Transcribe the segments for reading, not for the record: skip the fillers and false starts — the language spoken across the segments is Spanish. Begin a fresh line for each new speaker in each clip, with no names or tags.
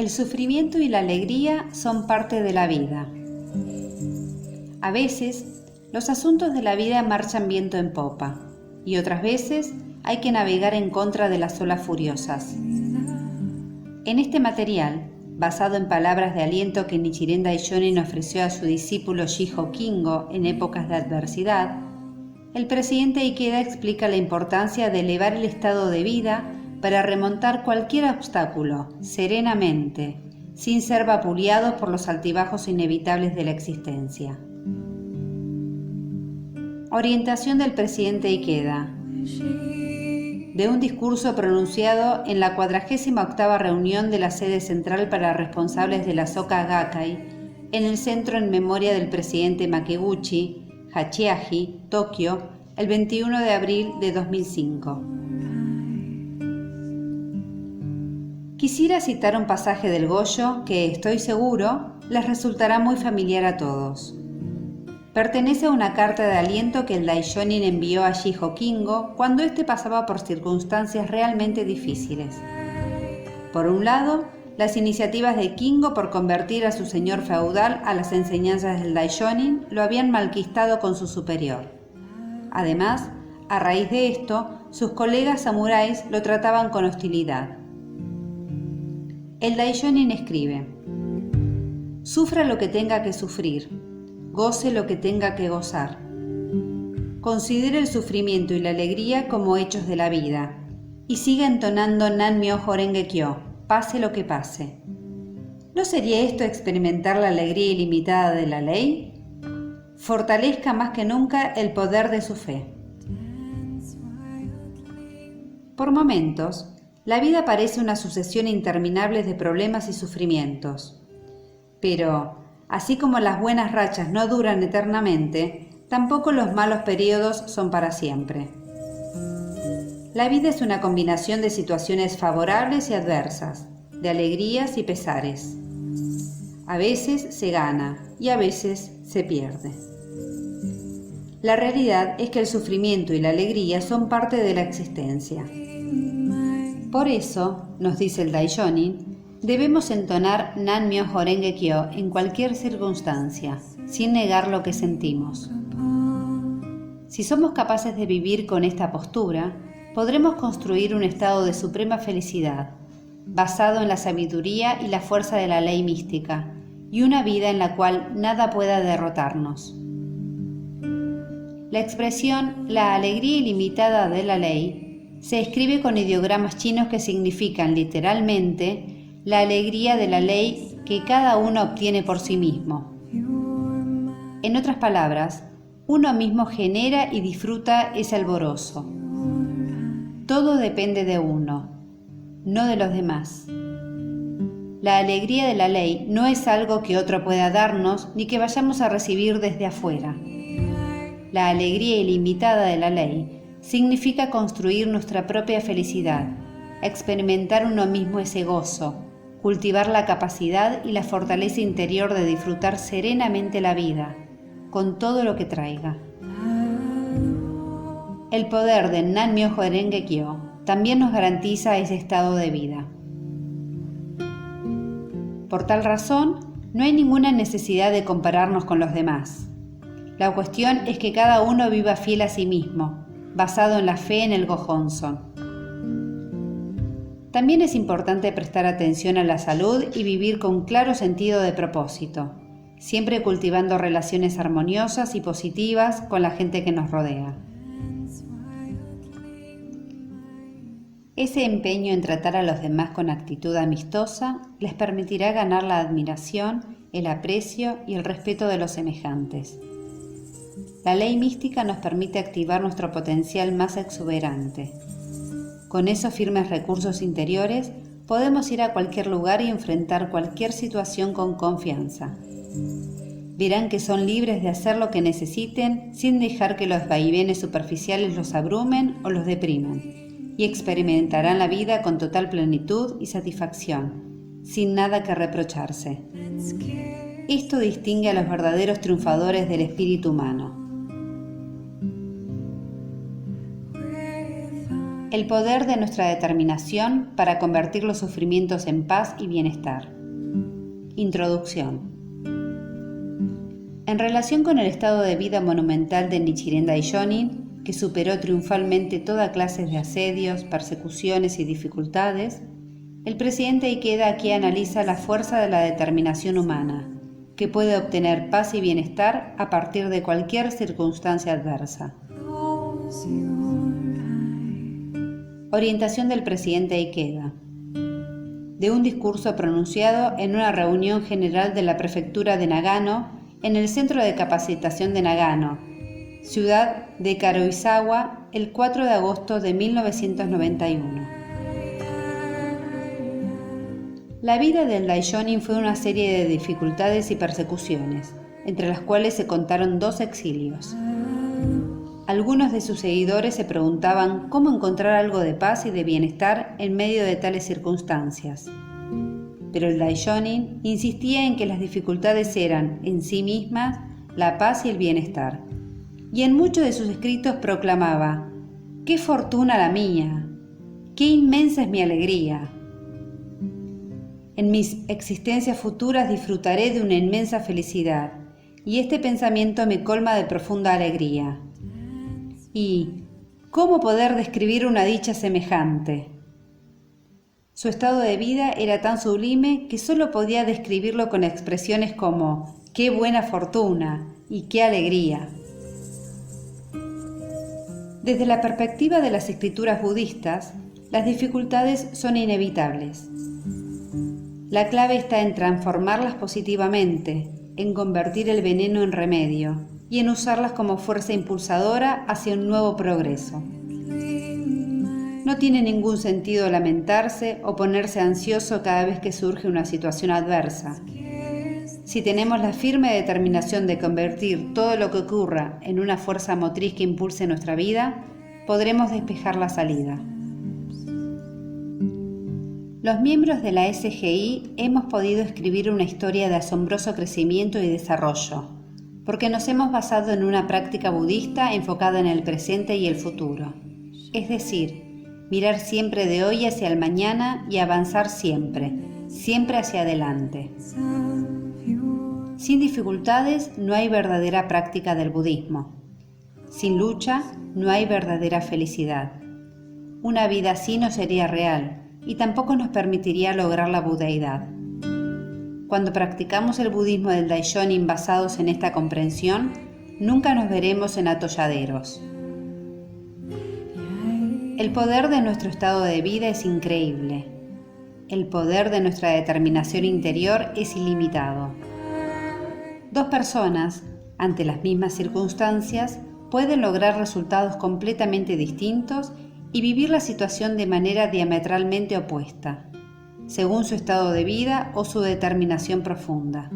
El sufrimiento y la alegría son parte de la vida. A veces, los asuntos de la vida marchan viento en popa, y otras veces hay que navegar en contra de las olas furiosas. En este material, basado en palabras de aliento que Nichiren Daishonin ofreció a su discípulo Shiho Kingo en épocas de adversidad, el presidente Ikeda explica la importancia de elevar el estado de vida para remontar cualquier obstáculo, serenamente, sin ser vapuleados por los altibajos inevitables de la existencia. Orientación del presidente Ikeda. De un discurso pronunciado en la 48ª reunión de la sede central para responsables de la Soka Gakkai, en el centro en memoria del presidente Makeguchi, Hachiaji, Tokio, el 21 de abril de 2005. Quisiera citar un pasaje del Goyo que, estoy seguro, les resultará muy familiar a todos. Pertenece a una carta de aliento que el Daishonin envió a Shiho Kingo cuando éste pasaba por circunstancias realmente difíciles. Por un lado, las iniciativas de Kingo por convertir a su señor feudal a las enseñanzas del Daishonin lo habían malquistado con su superior. Además, a raíz de esto, sus colegas samuráis lo trataban con hostilidad. El Daishonin escribe: sufra lo que tenga que sufrir, goce lo que tenga que gozar. Considere el sufrimiento y la alegría como hechos de la vida, y siga entonando Nan-myoho Renge-kyo, pase lo que pase. ¿No sería esto experimentar la alegría ilimitada de la ley? Fortalezca más que nunca el poder de su fe. Por momentos, la vida parece una sucesión interminable de problemas y sufrimientos. Pero, así como las buenas rachas no duran eternamente, tampoco los malos periodos son para siempre. La vida es una combinación de situaciones favorables y adversas, de alegrías y pesares. A veces se gana y a veces se pierde. La realidad es que el sufrimiento y la alegría son parte de la existencia. Por eso, nos dice el Daishonin, debemos entonar Nan-myoho Renge-kyo en cualquier circunstancia, sin negar lo que sentimos. Si somos capaces de vivir con esta postura, podremos construir un estado de suprema felicidad, basado en la sabiduría y la fuerza de la ley mística, y una vida en la cual nada pueda derrotarnos. La expresión «la alegría ilimitada de la ley» se escribe con ideogramas chinos que significan literalmente la alegría de la ley que cada uno obtiene por sí mismo. En otras palabras, uno mismo genera y disfruta ese alborozo. Todo depende de uno, no de los demás. La alegría de la ley no es algo que otro pueda darnos ni que vayamos a recibir desde afuera. La alegría ilimitada de la ley significa construir nuestra propia felicidad, experimentar uno mismo ese gozo, cultivar la capacidad y la fortaleza interior de disfrutar serenamente la vida, con todo lo que traiga. El poder de Nan-myoho Renge-kyo también nos garantiza ese estado de vida. Por tal razón, no hay ninguna necesidad de compararnos con los demás. La cuestión es que cada uno viva fiel a sí mismo, basado en la fe en el Gohonzon. También es importante prestar atención a la salud y vivir con claro sentido de propósito, siempre cultivando relaciones armoniosas y positivas con la gente que nos rodea. Ese empeño en tratar a los demás con actitud amistosa les permitirá ganar la admiración, el aprecio y el respeto de los semejantes. La ley mística nos permite activar nuestro potencial más exuberante. Con esos firmes recursos interiores, podemos ir a cualquier lugar y enfrentar cualquier situación con confianza. Verán que son libres de hacer lo que necesiten sin dejar que los vaivenes superficiales los abrumen o los depriman, y experimentarán la vida con total plenitud y satisfacción, sin nada que reprocharse. Esto distingue a los verdaderos triunfadores del espíritu humano. El poder de nuestra determinación para convertir los sufrimientos en paz y bienestar. Introducción. En relación con el estado de vida monumental de Nichiren Daishonin, que superó triunfalmente toda clase de asedios, persecuciones y dificultades, el presidente Ikeda aquí analiza la fuerza de la determinación humana, que puede obtener paz y bienestar a partir de cualquier circunstancia adversa. Orientación del presidente Ikeda. De un discurso pronunciado en una reunión general de la prefectura de Nagano en el Centro de Capacitación de Nagano, ciudad de Karuizawa, el 4 de agosto de 1991. La vida del Daishonin fue una serie de dificultades y persecuciones, entre las cuales se contaron 2 exilios. Algunos de sus seguidores se preguntaban cómo encontrar algo de paz y de bienestar en medio de tales circunstancias. Pero el Daishonin insistía en que las dificultades eran, en sí mismas, la paz y el bienestar. Y en muchos de sus escritos proclamaba: ¡qué fortuna la mía! ¡Qué inmensa es mi alegría! En mis existencias futuras disfrutaré de una inmensa felicidad, y este pensamiento me colma de profunda alegría. ¿Y cómo poder describir una dicha semejante? Su estado de vida era tan sublime que solo podía describirlo con expresiones como ¡qué buena fortuna! Y ¡qué alegría! Desde la perspectiva de las escrituras budistas, las dificultades son inevitables. La clave está en transformarlas positivamente, en convertir el veneno en remedio y en usarlas como fuerza impulsadora hacia un nuevo progreso. No tiene ningún sentido lamentarse o ponerse ansioso cada vez que surge una situación adversa. Si tenemos la firme determinación de convertir todo lo que ocurra en una fuerza motriz que impulse nuestra vida, podremos despejar la salida. Los miembros de la SGI hemos podido escribir una historia de asombroso crecimiento y desarrollo, porque nos hemos basado en una práctica budista enfocada en el presente y el futuro. Es decir, mirar siempre de hoy hacia el mañana y avanzar siempre hacia adelante. Sin dificultades no hay verdadera práctica del budismo. Sin lucha no hay verdadera felicidad. Una vida así no sería real y tampoco nos permitiría lograr la budeidad. Cuando practicamos el budismo del Daishonin basados en esta comprensión, nunca nos veremos en atolladeros. El poder de nuestro estado de vida es increíble. El poder de nuestra determinación interior es ilimitado. 2 personas, ante las mismas circunstancias, pueden lograr resultados completamente distintos y vivir la situación de manera diametralmente opuesta, según su estado de vida o su determinación profunda.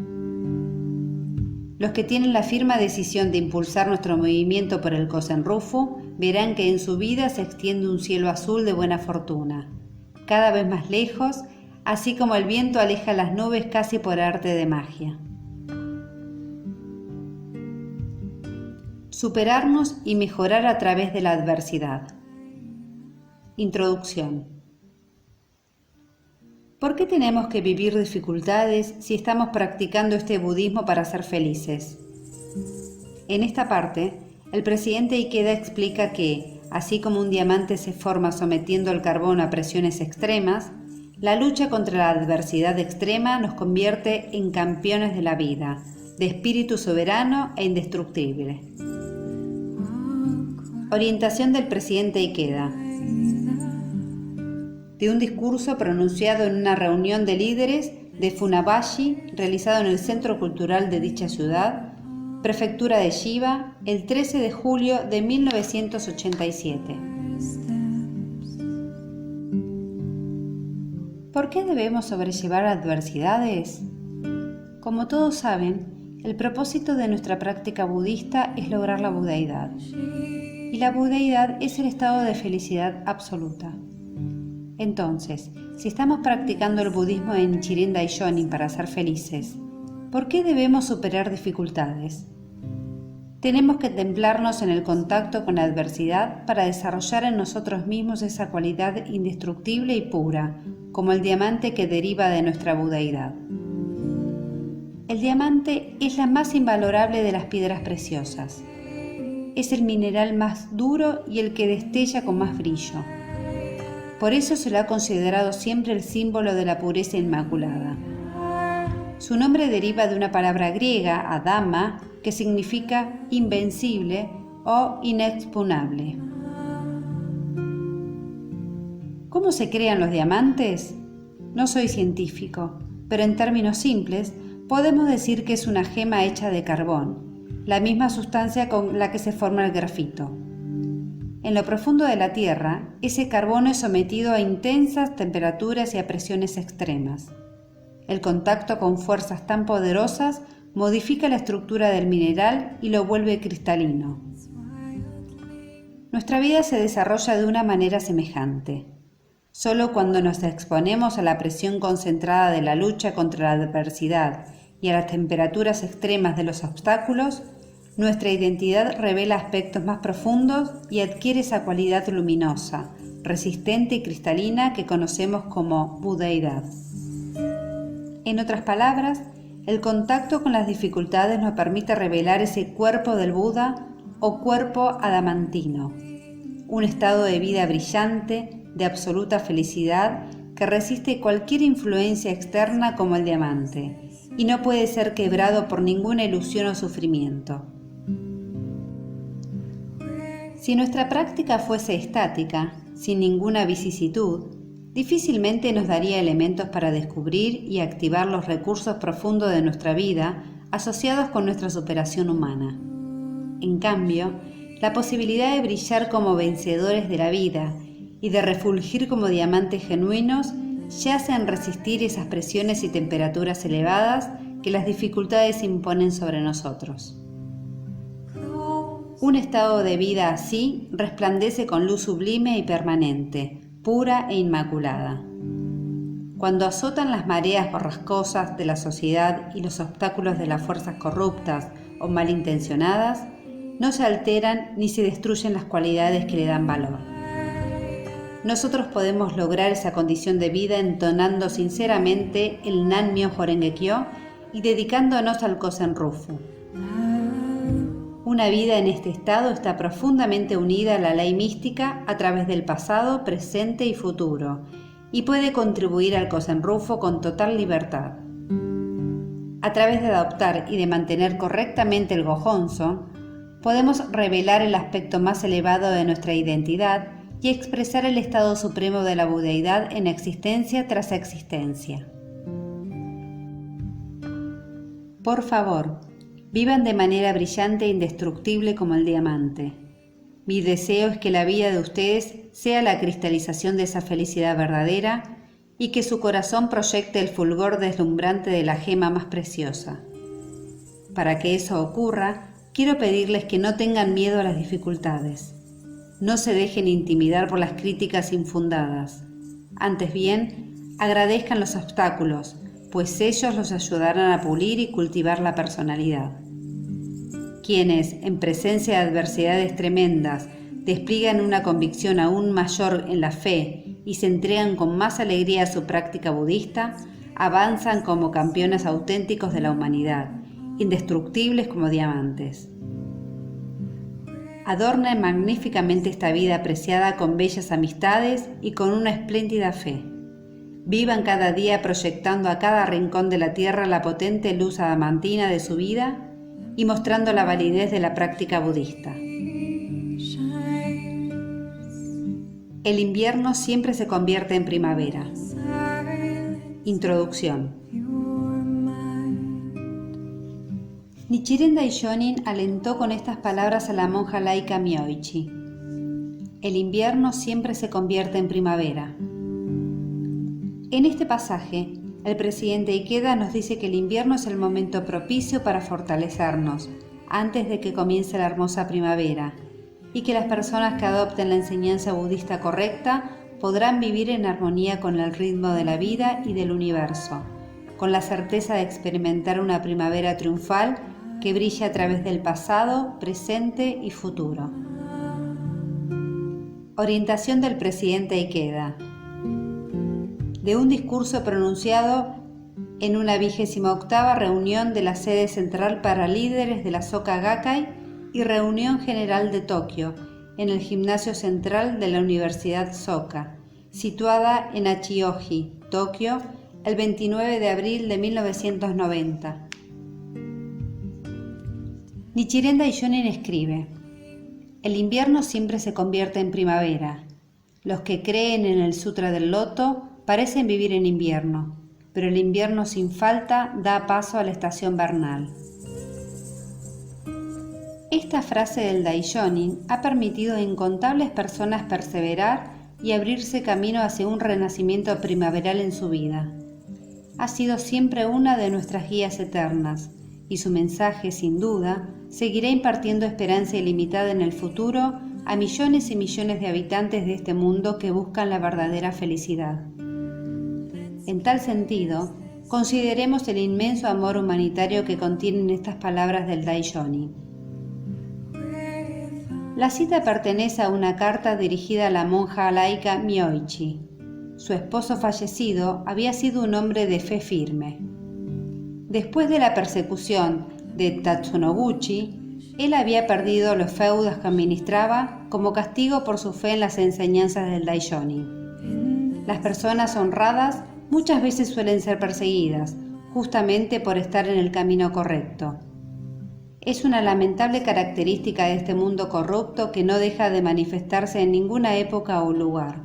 Los que tienen la firme decisión de impulsar nuestro movimiento por el Kosen-rufu verán que en su vida se extiende un cielo azul de buena fortuna, cada vez más lejos, así como el viento aleja las nubes casi por arte de magia. Superarnos y mejorar a través de la adversidad. Introducción. ¿Por qué tenemos que vivir dificultades si estamos practicando este budismo para ser felices? En esta parte, el presidente Ikeda explica que, así como un diamante se forma sometiendo el carbón a presiones extremas, la lucha contra la adversidad extrema nos convierte en campeones de la vida, de espíritu soberano e indestructible. Orientación del presidente Ikeda. De un discurso pronunciado en una reunión de líderes de Funabashi realizado en el Centro Cultural de dicha ciudad, Prefectura de Chiba, el 13 de julio de 1987. ¿Por qué debemos sobrellevar adversidades? Como todos saben, el propósito de nuestra práctica budista es lograr la budeidad. Y la budeidad es el estado de felicidad absoluta. Entonces, si estamos practicando el budismo de Nichiren Daishonin para ser felices, ¿por qué debemos superar dificultades? Tenemos que templarnos en el contacto con la adversidad para desarrollar en nosotros mismos esa cualidad indestructible y pura, como el diamante que deriva de nuestra budeidad. El diamante es la más invalorable de las piedras preciosas. Es el mineral más duro y el que destella con más brillo. Por eso se lo ha considerado siempre el símbolo de la pureza inmaculada. Su nombre deriva de una palabra griega, adama, que significa invencible o inexpugnable. ¿Cómo se crean los diamantes? No soy científico, pero en términos simples podemos decir que es una gema hecha de carbón, la misma sustancia con la que se forma el grafito. En lo profundo de la Tierra, ese carbón es sometido a intensas temperaturas y a presiones extremas. El contacto con fuerzas tan poderosas modifica la estructura del mineral y lo vuelve cristalino. Nuestra vida se desarrolla de una manera semejante. Solo cuando nos exponemos a la presión concentrada de la lucha contra la adversidad y a las temperaturas extremas de los obstáculos, nuestra identidad revela aspectos más profundos y adquiere esa cualidad luminosa, resistente y cristalina que conocemos como budeidad. En otras palabras, el contacto con las dificultades nos permite revelar ese cuerpo del Buda o cuerpo adamantino, un estado de vida brillante, de absoluta felicidad, que resiste cualquier influencia externa como el diamante, y no puede ser quebrado por ninguna ilusión o sufrimiento. Si nuestra práctica fuese estática, sin ninguna vicisitud, difícilmente nos daría elementos para descubrir y activar los recursos profundos de nuestra vida asociados con nuestra superación humana. En cambio, la posibilidad de brillar como vencedores de la vida y de refulgir como diamantes genuinos yace en resistir esas presiones y temperaturas elevadas que las dificultades imponen sobre nosotros. Un estado de vida así resplandece con luz sublime y permanente, pura e inmaculada. Cuando azotan las mareas borrascosas de la sociedad y los obstáculos de las fuerzas corruptas o malintencionadas, no se alteran ni se destruyen las cualidades que le dan valor. Nosotros podemos lograr esa condición de vida entonando sinceramente el Nan-myoho Renge-kyo y dedicándonos al Kosen Rufu. Una vida en este estado está profundamente unida a la ley mística a través del pasado, presente y futuro, y puede contribuir al Kosen Rufu con total libertad. A través de adoptar y de mantener correctamente el Gohonzon, podemos revelar el aspecto más elevado de nuestra identidad y expresar el estado supremo de la budeidad en existencia tras existencia. Por favor, vivan de manera brillante e indestructible como el diamante. Mi deseo es que la vida de ustedes sea la cristalización de esa felicidad verdadera y que su corazón proyecte el fulgor deslumbrante de la gema más preciosa. Para que eso ocurra, quiero pedirles que no tengan miedo a las dificultades. No se dejen intimidar por las críticas infundadas. Antes bien, agradezcan los obstáculos, pues ellos los ayudarán a pulir y cultivar la personalidad. Quienes, en presencia de adversidades tremendas, despliegan una convicción aún mayor en la fe y se entregan con más alegría a su práctica budista, avanzan como campeones auténticos de la humanidad, indestructibles como diamantes. Adornen magníficamente esta vida apreciada con bellas amistades y con una espléndida fe. Vivan cada día proyectando a cada rincón de la tierra la potente luz adamantina de su vida y mostrando la validez de la práctica budista. El invierno siempre se convierte en primavera. Introducción. Nichiren Daishonin alentó con estas palabras a la monja laica Myoichi. El invierno siempre se convierte en primavera. En este pasaje, el presidente Ikeda nos dice que el invierno es el momento propicio para fortalecernos, antes de que comience la hermosa primavera, y que las personas que adopten la enseñanza budista correcta podrán vivir en armonía con el ritmo de la vida y del universo, con la certeza de experimentar una primavera triunfal que brilla a través del pasado, presente y futuro. Orientación del presidente Ikeda. De un discurso pronunciado en una 28ª reunión de la sede central para líderes de la Soka Gakkai y reunión general de Tokio, en el gimnasio central de la Universidad Soka, situada en Hachioji, Tokio, el 29 de abril de 1990. Nichiren Daishonin escribe: el invierno siempre se convierte en primavera. Los que creen en el Sutra del Loto parecen vivir en invierno, pero el invierno sin falta da paso a la estación vernal. Esta frase del Daishonin ha permitido a incontables personas perseverar y abrirse camino hacia un renacimiento primaveral en su vida. Ha sido siempre una de nuestras guías eternas, y su mensaje, sin duda, seguirá impartiendo esperanza ilimitada en el futuro a millones y millones de habitantes de este mundo que buscan la verdadera felicidad. En tal sentido, consideremos el inmenso amor humanitario que contienen estas palabras del Daishonin. La cita pertenece a una carta dirigida a la monja laica Myoichi. Su esposo fallecido había sido un hombre de fe firme. Después de la persecución de Tatsunoguchi, él había perdido los feudos que administraba como castigo por su fe en las enseñanzas del Daishonin. Las personas honradas muchas veces suelen ser perseguidas, justamente por estar en el camino correcto. Es una lamentable característica de este mundo corrupto que no deja de manifestarse en ninguna época o lugar.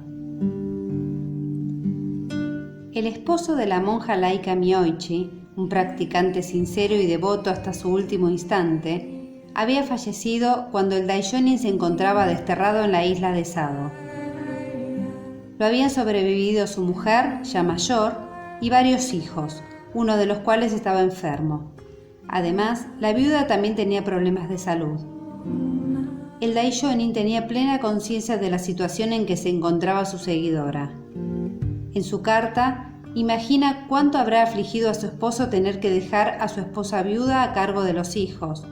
El esposo de la monja laica Myoichi, un practicante sincero y devoto hasta su último instante, había fallecido cuando el Daishonin se encontraba desterrado en la isla de Sado. Lo habían sobrevivido su mujer, ya mayor, y varios hijos, uno de los cuales estaba enfermo. Además, la viuda también tenía problemas de salud. El Daishonin tenía plena conciencia de la situación en que se encontraba su seguidora. En su carta, imagina cuánto habrá afligido a su esposo tener que dejar a su esposa viuda a cargo de los hijos,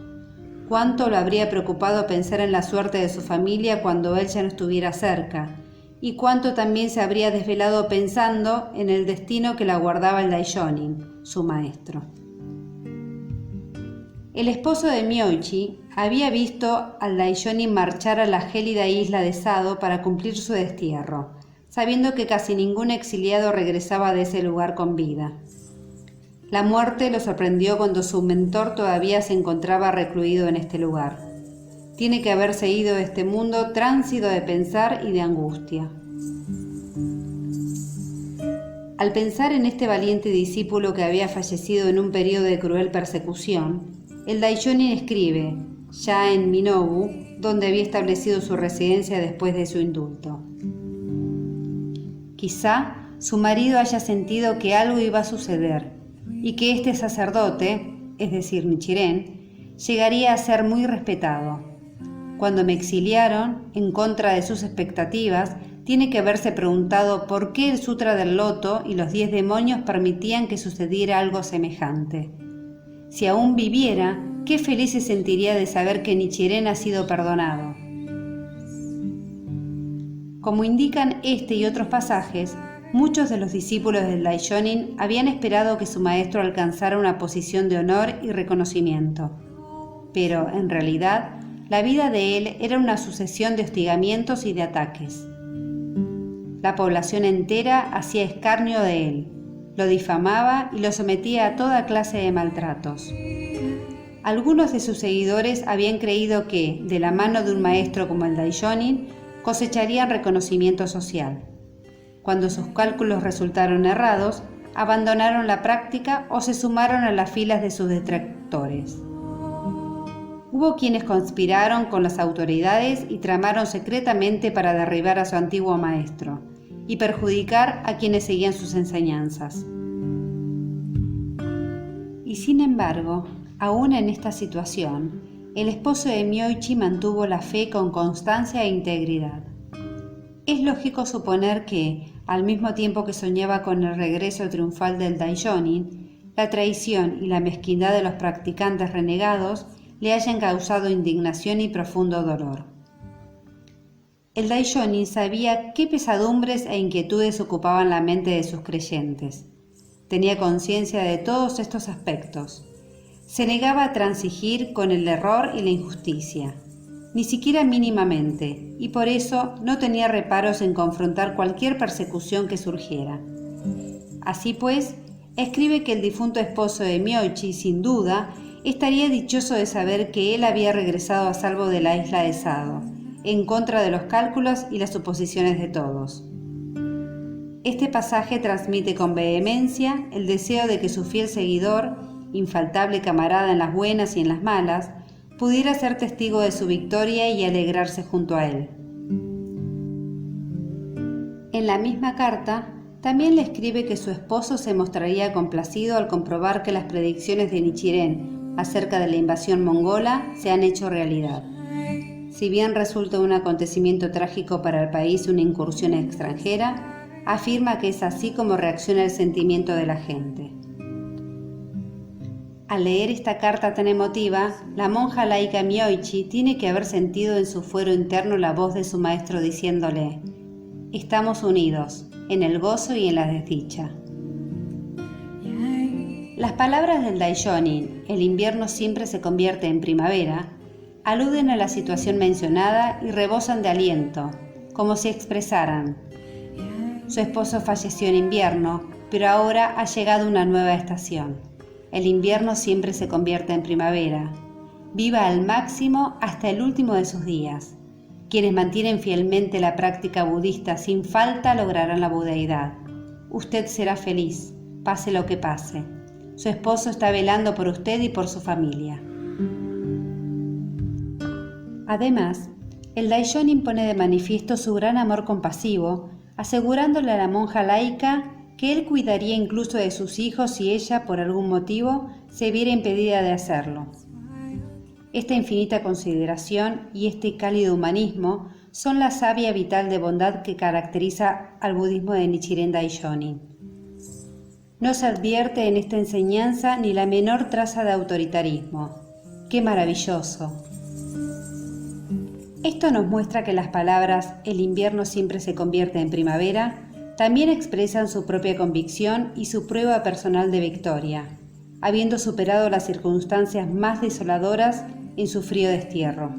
cuánto lo habría preocupado pensar en la suerte de su familia cuando él ya no estuviera cerca, y cuánto también se habría desvelado pensando en el destino que la guardaba el Daishonin, su maestro. El esposo de Myoichi había visto al Daishonin marchar a la gélida isla de Sado para cumplir su destierro, sabiendo que casi ningún exiliado regresaba de ese lugar con vida. La muerte lo sorprendió cuando su mentor todavía se encontraba recluido en este lugar. Tiene que haberse ido de este mundo tránsito de pensar y de angustia. Al pensar en este valiente discípulo que había fallecido en un periodo de cruel persecución, el Daishonin escribe, ya en Minobu, donde había establecido su residencia después de su indulto. Quizá su marido haya sentido que algo iba a suceder y que este sacerdote, es decir, Nichiren, llegaría a ser muy respetado. Cuando me exiliaron, en contra de sus expectativas, tiene que haberse preguntado por qué el Sutra del Loto y los 10 demonios permitían que sucediera algo semejante. Si aún viviera, qué feliz se sentiría de saber que Nichiren ha sido perdonado. Como indican este y otros pasajes, muchos de los discípulos del Daishonin habían esperado que su maestro alcanzara una posición de honor y reconocimiento. Pero, en realidad, la vida de él era una sucesión de hostigamientos y de ataques. La población entera hacía escarnio de él, lo difamaba y lo sometía a toda clase de maltratos. Algunos de sus seguidores habían creído que, de la mano de un maestro como el Daishonin, cosecharían reconocimiento social. Cuando sus cálculos resultaron errados, abandonaron la práctica o se sumaron a las filas de sus detractores. Hubo quienes conspiraron con las autoridades y tramaron secretamente para derribar a su antiguo maestro y perjudicar a quienes seguían sus enseñanzas. Y sin embargo, aún en esta situación, el esposo de Myoichi mantuvo la fe con constancia e integridad. Es lógico suponer que, al mismo tiempo que soñaba con el regreso triunfal del Daishonin, la traición y la mezquindad de los practicantes renegados le hayan causado indignación y profundo dolor. El Daishonin sabía qué pesadumbres e inquietudes ocupaban la mente de sus creyentes. Tenía conciencia de todos estos aspectos. Se negaba a transigir con el error y la injusticia, ni siquiera mínimamente, y por eso no tenía reparos en confrontar cualquier persecución que surgiera. Así pues, escribe que el difunto esposo de Myoichi, sin duda, estaría dichoso de saber que él había regresado a salvo de la isla de Sado, en contra de los cálculos y las suposiciones de todos. Este pasaje transmite con vehemencia el deseo de que su fiel seguidor, infaltable camarada en las buenas y en las malas, pudiera ser testigo de su victoria y alegrarse junto a él. En la misma carta, también le escribe que su esposo se mostraría complacido al comprobar que las predicciones de Nichiren acerca de la invasión mongola se han hecho realidad. Si bien resulta un acontecimiento trágico para el país una incursión extranjera, afirma que es así como reacciona el sentimiento de la gente. Al leer esta carta tan emotiva, la monja laica Myoichi tiene que haber sentido en su fuero interno la voz de su maestro diciéndole: «Estamos unidos, en el gozo y en la desdicha». Las palabras del Daishonin, el invierno siempre se convierte en primavera, aluden a la situación mencionada y rebosan de aliento, como si expresaran: su esposo falleció en invierno, pero ahora ha llegado una nueva estación. El invierno siempre se convierte en primavera. Viva al máximo hasta el último de sus días. Quienes mantienen fielmente la práctica budista sin falta lograrán la budeidad. Usted será feliz, pase lo que pase. Su esposo está velando por usted y por su familia. Además, el Daishonin pone de manifiesto su gran amor compasivo, asegurándole a la monja laica que él cuidaría incluso de sus hijos si ella, por algún motivo, se viera impedida de hacerlo. Esta infinita consideración y este cálido humanismo son la savia vital de bondad que caracteriza al budismo de Nichiren Daishonin. No se advierte en esta enseñanza ni la menor traza de autoritarismo. ¡Qué maravilloso! Esto nos muestra que las palabras «el invierno siempre se convierte en primavera» también expresan su propia convicción y su prueba personal de victoria, habiendo superado las circunstancias más desoladoras en su frío destierro.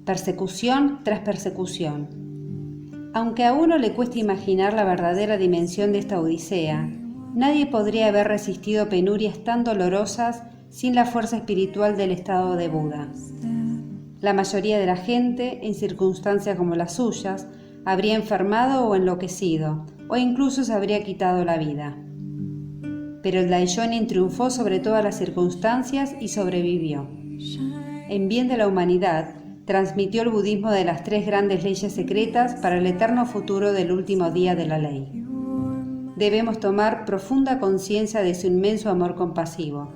Persecución tras persecución. Aunque a uno le cueste imaginar la verdadera dimensión de esta odisea, nadie podría haber resistido penurias tan dolorosas sin la fuerza espiritual del estado de Buda. La mayoría de la gente, en circunstancias como las suyas, habría enfermado o enloquecido, o incluso se habría quitado la vida. Pero el Daishonin triunfó sobre todas las circunstancias y sobrevivió. En bien de la humanidad, transmitió el budismo de las 3 grandes leyes secretas para el eterno futuro del último día de la ley. Debemos tomar profunda conciencia de su inmenso amor compasivo.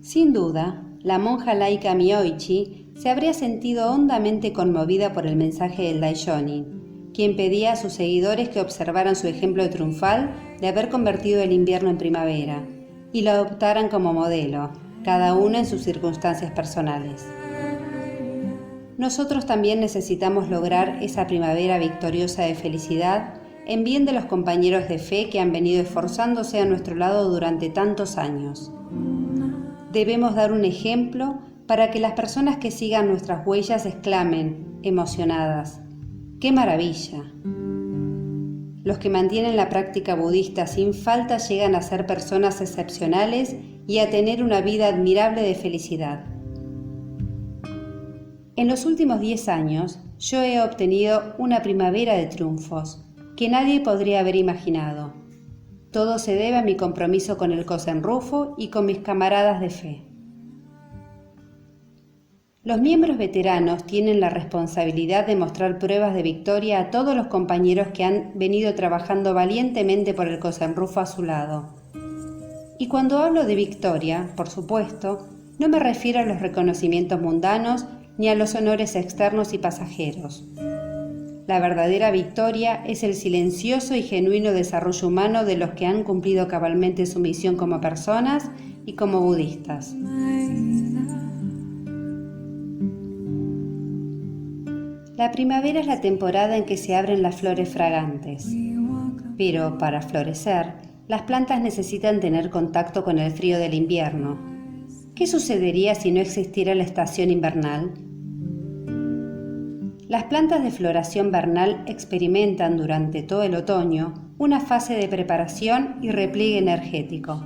Sin duda, la monja laica Myoichi se habría sentido hondamente conmovida por el mensaje del Daishonin, quien pedía a sus seguidores que observaran su ejemplo triunfal de haber convertido el invierno en primavera y lo adoptaran como modelo, cada uno en sus circunstancias personales. Nosotros también necesitamos lograr esa primavera victoriosa de felicidad en bien de los compañeros de fe que han venido esforzándose a nuestro lado durante tantos años. Debemos dar un ejemplo para que las personas que sigan nuestras huellas exclamen, emocionadas: ¡qué maravilla! Los que mantienen la práctica budista sin falta llegan a ser personas excepcionales y a tener una vida admirable de felicidad. En los últimos 10 años, yo he obtenido una primavera de triunfos que nadie podría haber imaginado. Todo se debe a mi compromiso con el Kosen Rufu y con mis camaradas de fe. Los miembros veteranos tienen la responsabilidad de mostrar pruebas de victoria a todos los compañeros que han venido trabajando valientemente por el Kosen Rufu a su lado. Y cuando hablo de victoria, por supuesto, no me refiero a los reconocimientos mundanos ni a los honores externos y pasajeros. La verdadera victoria es el silencioso y genuino desarrollo humano de los que han cumplido cabalmente su misión como personas y como budistas. La primavera es la temporada en que se abren las flores fragantes, pero para florecer, las plantas necesitan tener contacto con el frío del invierno. ¿Qué sucedería si no existiera la estación invernal? Las plantas de floración vernal experimentan durante todo el otoño una fase de preparación y repliegue energético.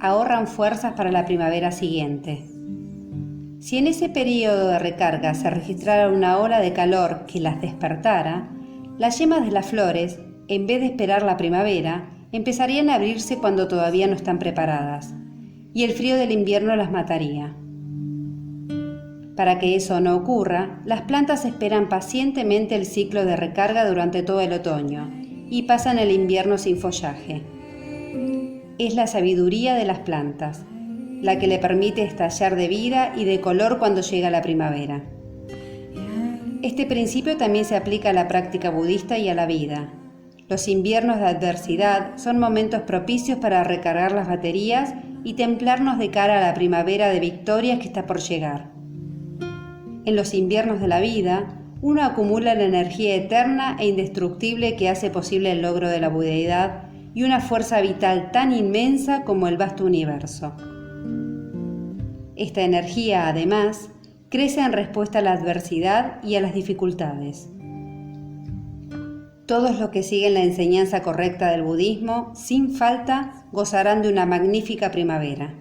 Ahorran fuerzas para la primavera siguiente. Si en ese periodo de recarga se registrara una ola de calor que las despertara, las yemas de las flores, en vez de esperar la primavera, empezarían a abrirse cuando todavía no están preparadas, y el frío del invierno las mataría. Para que eso no ocurra, las plantas esperan pacientemente el ciclo de recarga durante todo el otoño y pasan el invierno sin follaje. Es la sabiduría de las plantas, la que le permite estallar de vida y de color cuando llega la primavera. Este principio también se aplica a la práctica budista y a la vida. Los inviernos de adversidad son momentos propicios para recargar las baterías y templarnos de cara a la primavera de victorias que está por llegar. En los inviernos de la vida, uno acumula la energía eterna e indestructible que hace posible el logro de la budeidad y una fuerza vital tan inmensa como el vasto universo. Esta energía, además, crece en respuesta a la adversidad y a las dificultades. Todos los que siguen la enseñanza correcta del budismo, sin falta, gozarán de una magnífica primavera.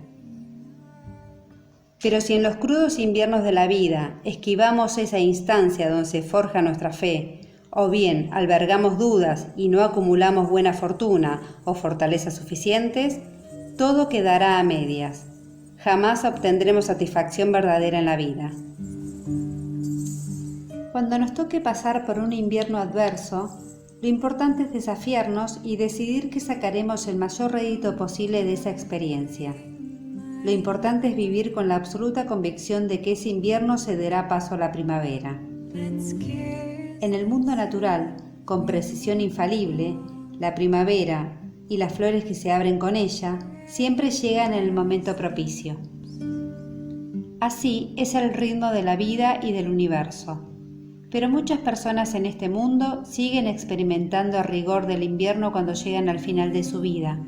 Pero si en los crudos inviernos de la vida esquivamos esa instancia donde se forja nuestra fe, o bien albergamos dudas y no acumulamos buena fortuna o fortalezas suficientes, todo quedará a medias. Jamás obtendremos satisfacción verdadera en la vida. Cuando nos toque pasar por un invierno adverso, lo importante es desafiarnos y decidir que sacaremos el mayor rédito posible de esa experiencia. Lo importante es vivir con la absoluta convicción de que ese invierno cederá paso a la primavera. En el mundo natural, con precisión infalible, la primavera y las flores que se abren con ella siempre llegan en el momento propicio. Así es el ritmo de la vida y del universo. Pero muchas personas en este mundo siguen experimentando el rigor del invierno cuando llegan al final de su vida.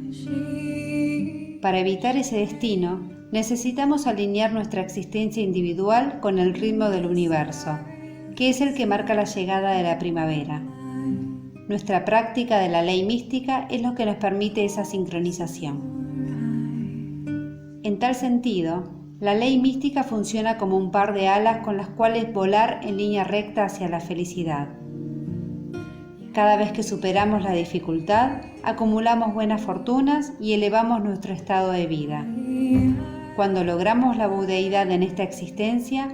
Para evitar ese destino, necesitamos alinear nuestra existencia individual con el ritmo del universo, que es el que marca la llegada de la primavera. Nuestra práctica de la ley mística es lo que nos permite esa sincronización. En tal sentido, la ley mística funciona como un par de alas con las cuales volar en línea recta hacia la felicidad. Cada vez que superamos la dificultad, acumulamos buenas fortunas y elevamos nuestro estado de vida. Cuando logramos la budeidad en esta existencia,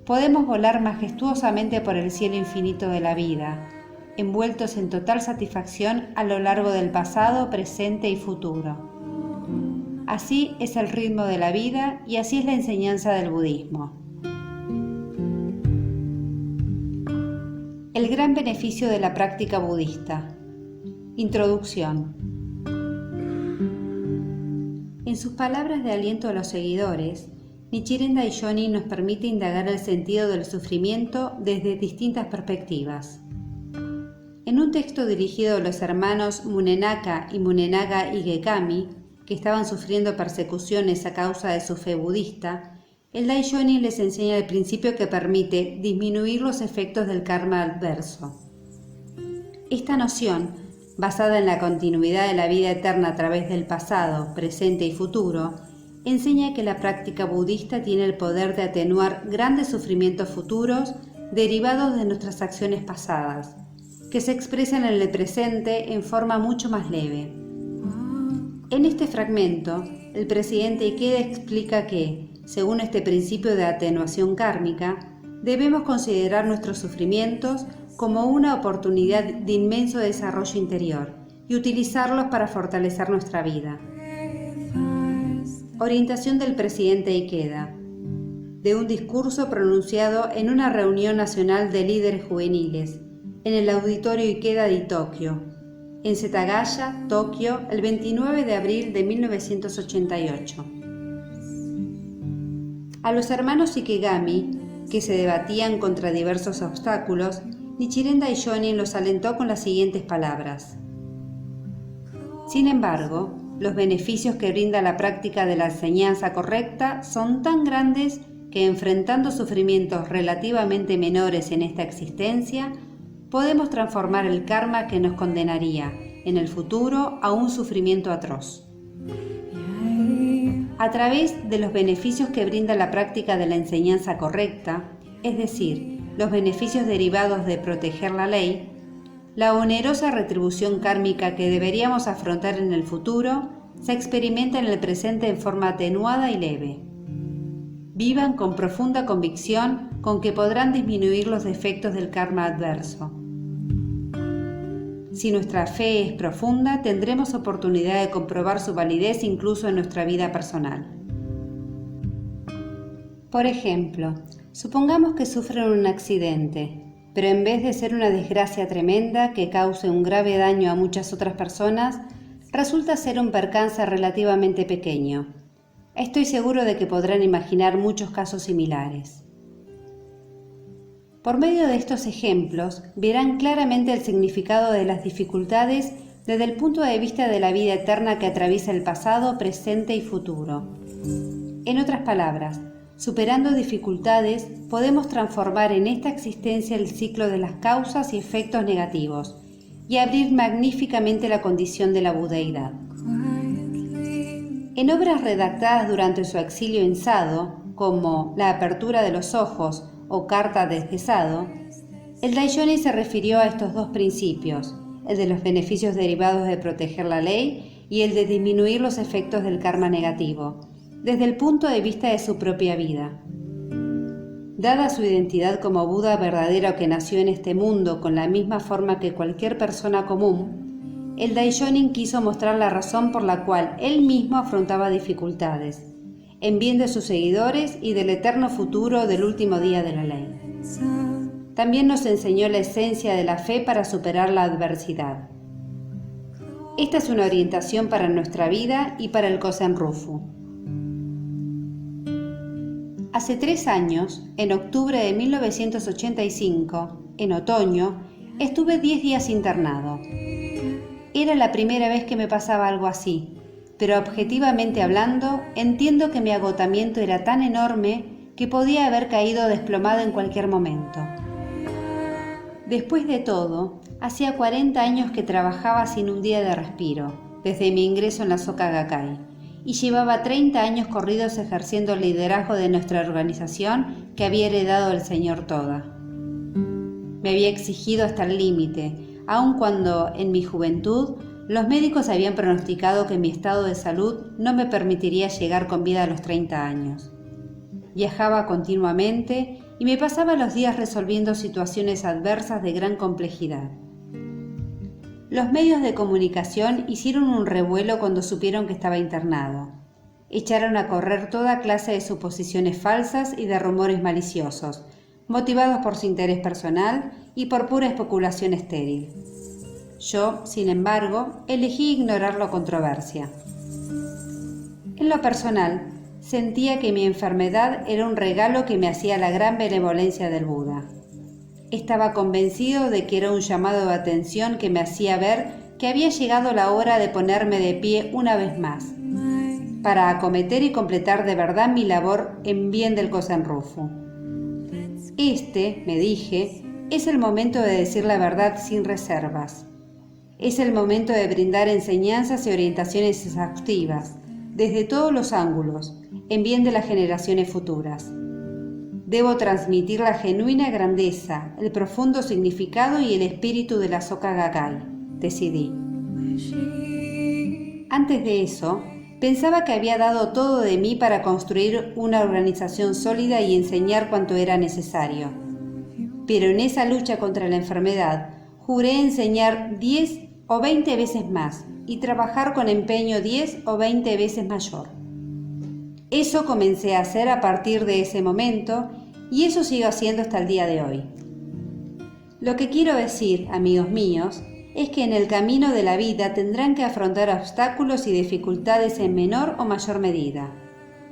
podemos volar majestuosamente por el cielo infinito de la vida, envueltos en total satisfacción a lo largo del pasado, presente y futuro. Así es el ritmo de la vida y así es la enseñanza del budismo. El gran beneficio de la práctica budista. Introducción. En sus palabras de aliento a los seguidores, Nichiren Daishonin nos permite indagar el sentido del sufrimiento desde distintas perspectivas. En un texto dirigido a los hermanos Munenaka y Munenaga Higekami, que estaban sufriendo persecuciones a causa de su fe budista, el Daishonin les enseña el principio que permite disminuir los efectos del karma adverso. Esta noción, basada en la continuidad de la vida eterna a través del pasado, presente y futuro, enseña que la práctica budista tiene el poder de atenuar grandes sufrimientos futuros derivados de nuestras acciones pasadas, que se expresan en el presente en forma mucho más leve. En este fragmento, el presidente Ikeda explica que, según este principio de atenuación kármica, debemos considerar nuestros sufrimientos como una oportunidad de inmenso desarrollo interior y utilizarlos para fortalecer nuestra vida. Orientación del presidente Ikeda. De un discurso pronunciado en una reunión nacional de líderes juveniles, en el Auditorio Ikeda de Tokio, en Setagaya, Tokio, el 29 de abril de 1988. A los hermanos Ikegami, que se debatían contra diversos obstáculos, Nichiren Daishonin los alentó con las siguientes palabras. Sin embargo, los beneficios que brinda la práctica de la enseñanza correcta son tan grandes que enfrentando sufrimientos relativamente menores en esta existencia, podemos transformar el karma que nos condenaría en el futuro a un sufrimiento atroz. A través de los beneficios que brinda la práctica de la enseñanza correcta, es decir, los beneficios derivados de proteger la ley, la onerosa retribución kármica que deberíamos afrontar en el futuro se experimenta en el presente en forma atenuada y leve. Vivan con profunda convicción con que podrán disminuir los efectos del karma adverso. Si nuestra fe es profunda, tendremos oportunidad de comprobar su validez incluso en nuestra vida personal. Por ejemplo, supongamos que sufren un accidente, pero en vez de ser una desgracia tremenda que cause un grave daño a muchas otras personas, resulta ser un percance relativamente pequeño. Estoy seguro de que podrán imaginar muchos casos similares. Por medio de estos ejemplos, verán claramente el significado de las dificultades desde el punto de vista de la vida eterna que atraviesa el pasado, presente y futuro. En otras palabras, superando dificultades, podemos transformar en esta existencia el ciclo de las causas y efectos negativos y abrir magníficamente la condición de la budeidad. En obras redactadas durante su exilio en Sado, como La apertura de los ojos o Carta desde Sado, el Daishonin se refirió a estos dos principios, el de los beneficios derivados de proteger la ley y el de disminuir los efectos del karma negativo, desde el punto de vista de su propia vida. Dada su identidad como Buda verdadero que nació en este mundo con la misma forma que cualquier persona común, el Daishonin quiso mostrar la razón por la cual él mismo afrontaba dificultades, en bien de sus seguidores y del eterno futuro del último día de la ley. También nos enseñó la esencia de la fe para superar la adversidad. Esta es una orientación para nuestra vida y para el Kosen Rufu. Hace 3 años, en octubre de 1985, en otoño, estuve 10 días internado. Era la primera vez que me pasaba algo así, pero objetivamente hablando, entiendo que mi agotamiento era tan enorme que podía haber caído desplomado en cualquier momento. Después de todo, hacía 40 años que trabajaba sin un día de respiro, desde mi ingreso en la Soka Gakkai, y llevaba 30 años corridos ejerciendo el liderazgo de nuestra organización que había heredado el Señor Toda. Me había exigido hasta el límite, aun cuando, en mi juventud, los médicos habían pronosticado que mi estado de salud no me permitiría llegar con vida a los 30 años. Viajaba continuamente y me pasaba los días resolviendo situaciones adversas de gran complejidad. Los medios de comunicación hicieron un revuelo cuando supieron que estaba internado. Echaron a correr toda clase de suposiciones falsas y de rumores maliciosos, motivados por su interés personal y por pura especulación estéril. Yo, sin embargo, elegí ignorar la controversia. En lo personal, sentía que mi enfermedad era un regalo que me hacía la gran benevolencia del Buda. Estaba convencido de que era un llamado de atención que me hacía ver que había llegado la hora de ponerme de pie una vez más, para acometer y completar de verdad mi labor en bien del Kosen Rufu. Este, me dije, es el momento de decir la verdad sin reservas. Es el momento de brindar enseñanzas y orientaciones exhaustivas, desde todos los ángulos, en bien de las generaciones futuras. Debo transmitir la genuina grandeza, el profundo significado y el espíritu de la Soka Gakkai, decidí. Antes de eso, pensaba que había dado todo de mí para construir una organización sólida y enseñar cuanto era necesario. Pero en esa lucha contra la enfermedad, juré enseñar 10 o 20 veces más y trabajar con empeño 10 o 20 veces mayor. Eso comencé a hacer a partir de ese momento y eso sigo haciendo hasta el día de hoy. Lo que quiero decir, amigos míos, es que en el camino de la vida tendrán que afrontar obstáculos y dificultades en menor o mayor medida,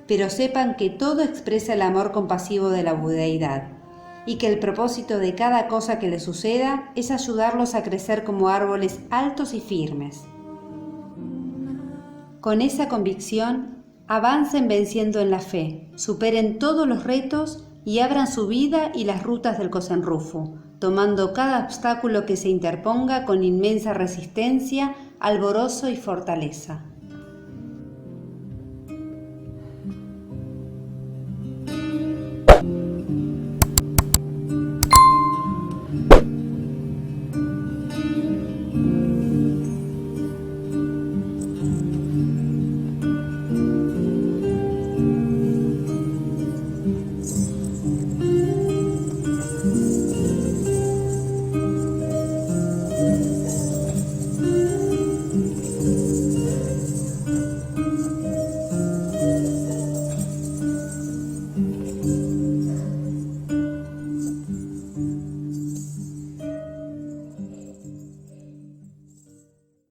pero sepan que todo expresa el amor compasivo de la budeidad y que el propósito de cada cosa que les suceda es ayudarlos a crecer como árboles altos y firmes. Con esa convicción, avancen venciendo en la fe, superen todos los retos y abran su vida y las rutas del Kosen-Rufu, tomando cada obstáculo que se interponga con inmensa resistencia, alborozo y fortaleza.